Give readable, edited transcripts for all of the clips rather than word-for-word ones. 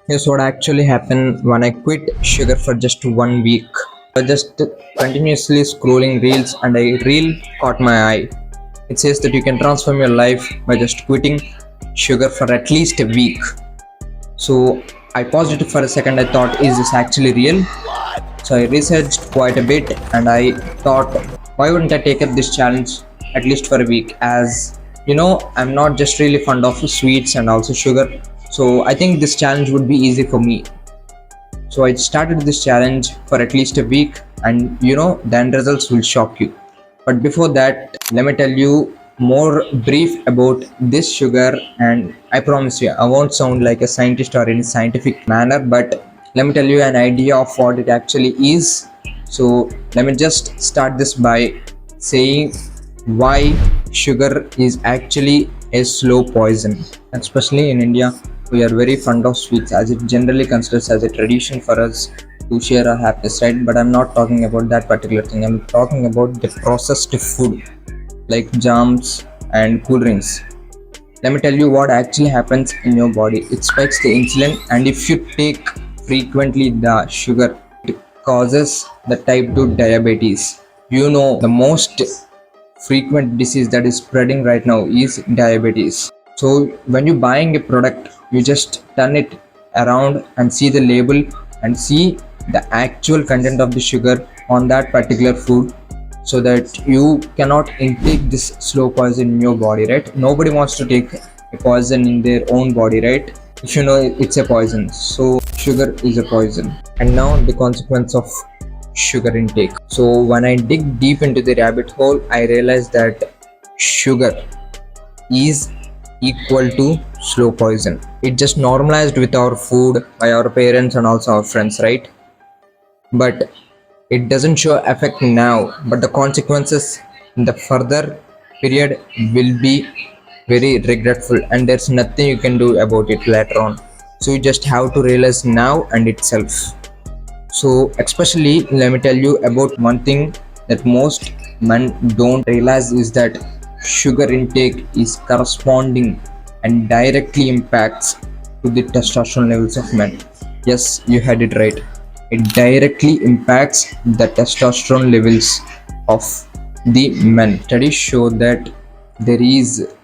Here's what actually happened when I quit sugar for just 1 week. I was just continuously scrolling reels and a reel caught my eye. It says that you can transform your life by just quitting sugar for at least a week. So I paused it for a second. I thought, is this actually real? So I researched quite a bit and I thought, why wouldn't I take up this challenge at least for a week? As you know, I'm not just really fond of sweets and also sugar. So I think this challenge would be easy for me. So I started this challenge for at least a week, and the end results will shock you. But before that, let me tell you more brief about this sugar, and I promise you, I won't sound like a scientist or in a scientific manner, but let me tell you an idea of what it actually is. So let me just start this by saying why sugar is actually a slow poison. Especially in India, we are very fond of sweets as it generally considers as a tradition for us to share our happiness, right? But I'm not talking about that particular thing. I'm talking about the processed food like jams and cool drinks. Let me tell you what actually happens in your body. It spikes the insulin, and if you take frequently the sugar, it causes the type 2 diabetes. The most frequent disease that is spreading right now is diabetes. So when you're buying a product, you just turn it around and see the label and see the actual content of the sugar on that particular food, so that you cannot intake this slow poison in your body, right? Nobody wants to take a poison in their own body, right? If you know it's a poison. So sugar is a poison. And now the consequence of sugar intake. So when I dig deep into the rabbit hole, I realized that sugar is equal to slow poison. It just normalized with our food by our parents and also our friends, right? But it doesn't show effect now, but the consequences in the further period will be very regretful, and there's nothing you can do about it later on. So you just have to realize now and itself. So especially let me tell you about one thing that most men don't realize is that sugar intake is corresponding and directly impacts to the testosterone levels of men. Yes, you had it right. It directly impacts the testosterone levels of the men. Studies show that there is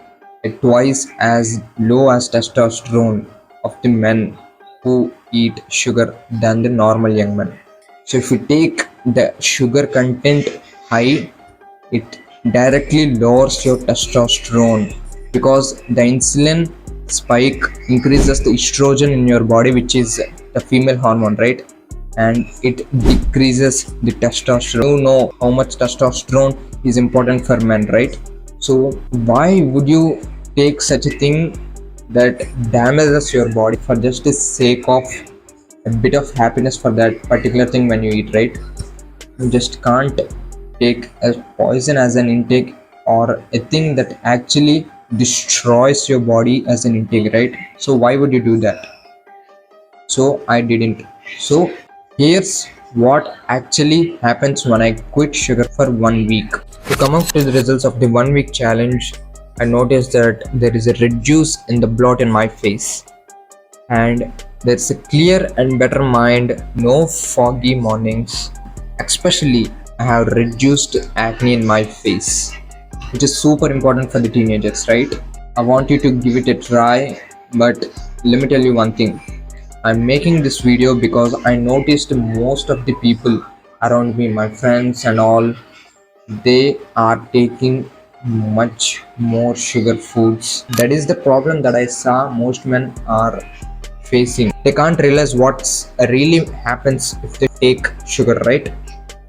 a twice as low as testosterone of the men who eat sugar than the normal young men. So if you take the sugar content high, it directly lowers your testosterone, because the insulin spike increases the estrogen in your body, which is the female hormone, right? And it decreases the testosterone. You know how much testosterone is important for men, right? So why would you take such a thing that damages your body for just the sake of a bit of happiness for that particular thing when you eat, right? You just can't take a poison as an intake, or a thing that actually destroys your body as an intake, right? So why would you do that? So I didn't. So here's what actually happens when I quit sugar for 1 week. To come up to the results of the 1 week challenge, I noticed that there is a reduce in the bloat in my face, and there's a clear and better mind, no foggy mornings. Especially, I have reduced acne in my face, which is super important for the teenagers, right? I want you to give it a try, but let me tell you one thing. I'm making this video because I noticed most of the people around me, my friends and all, they are taking much more sugar foods. That is the problem that I saw most men are facing. They can't realize what's really happens if they take sugar, right?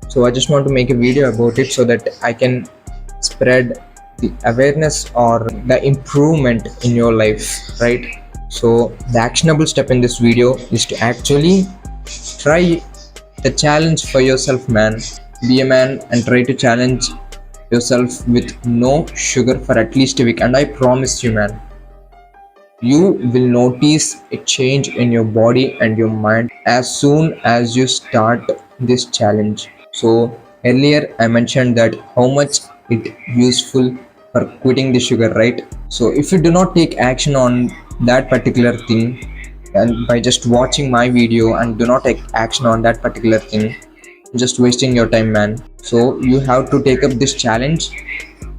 So I just want to make a video about it so that I can spread the awareness or the improvement in your life, right? So the actionable step in this video is to actually try the challenge for yourself, man. Be a man and try to challenge yourself with no sugar for at least a week, and I promise you, man, you will notice a change in your body and your mind as soon as you start this challenge. So earlier I mentioned that how much it useful for quitting the sugar, right? So if you do not take action on that particular thing, and by just watching my video and do not take action on that particular thing, just wasting your time, man. So you have to take up this challenge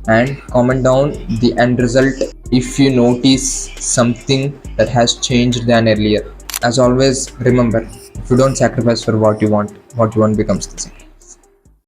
and comment down the end result if you notice something that has changed than earlier. As always, remember, if you don't sacrifice for what you want becomes the same.